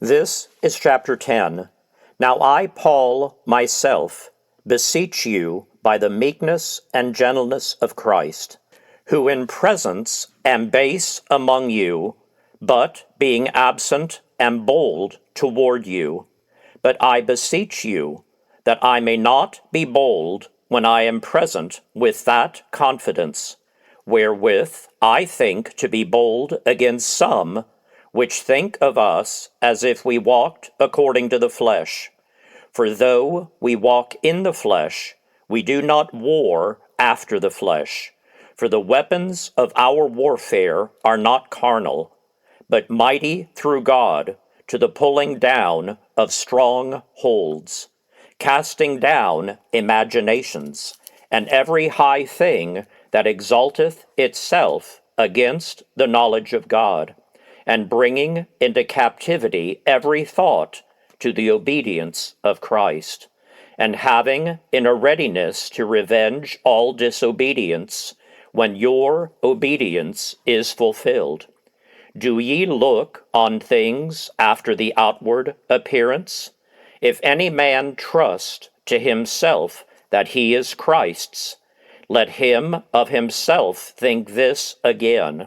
This is chapter 10. Now I, Paul, myself, beseech you by the meekness and gentleness of Christ, who in presence am base among you, but being absent am bold toward you. But I beseech you that I may not be bold when I am present with that confidence, wherewith I think to be bold against some, which think of us as if we walked according to the flesh. For though we walk in the flesh, we do not war after the flesh. For the weapons of our warfare are not carnal, but mighty through God to the pulling down of strongholds, casting down imaginations, and every high thing that exalteth itself against the knowledge of God, and bringing into captivity every thought to the obedience of Christ, and having in a readiness to revenge all disobedience, when your obedience is fulfilled. Do ye look on things after the outward appearance? If any man trust to himself that he is Christ's, let him of himself think this again,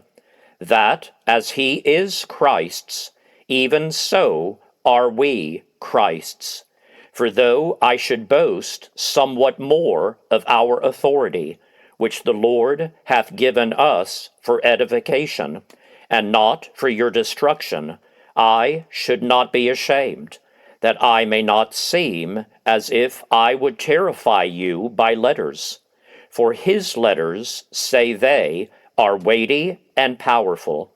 that as he is Christ's, even so are we Christ's. For though I should boast somewhat more of our authority, which the Lord hath given us for edification, and not for your destruction, I should not be ashamed, that I may not seem as if I would terrify you by letters. For his letters, say they, are weighty and powerful,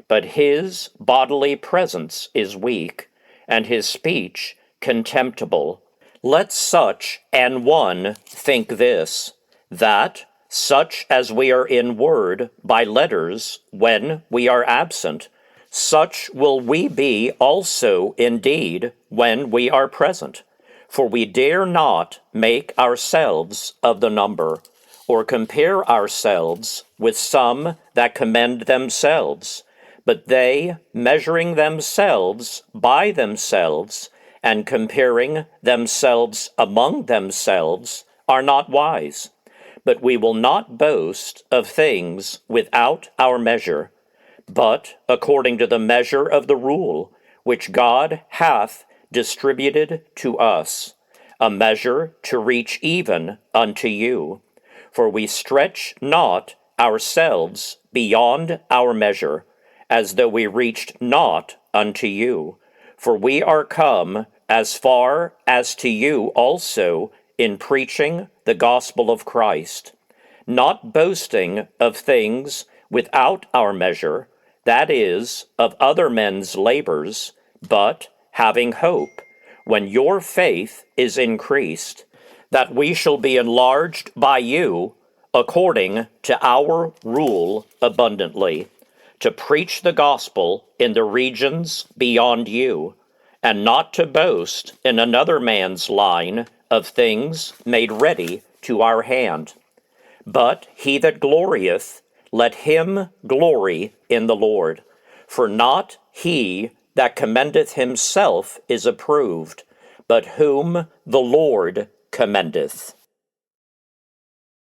but his bodily presence is weak, and his speech contemptible. Let such an one think this, that such as we are in word by letters when we are absent, such will we be also indeed when we are present. For we dare not make ourselves of the number, or compare ourselves with some that commend themselves, but they, measuring themselves by themselves, and comparing themselves among themselves, are not wise. But we will not boast of things without our measure, but according to the measure of the rule which God hath distributed to us, a measure to reach even unto you. For we stretch not ourselves beyond our measure, as though we reached not unto you. For we are come as far as to you also in preaching the gospel of Christ, not boasting of things without our measure, that is, of other men's labors, but having hope, when your faith is increased, that we shall be enlarged by you, according to our rule abundantly, to preach the gospel in the regions beyond you, and not to boast in another man's line of things made ready to our hand. But he that glorieth, let him glory in the Lord. For not he that commendeth himself is approved, but whom the Lord commendeth.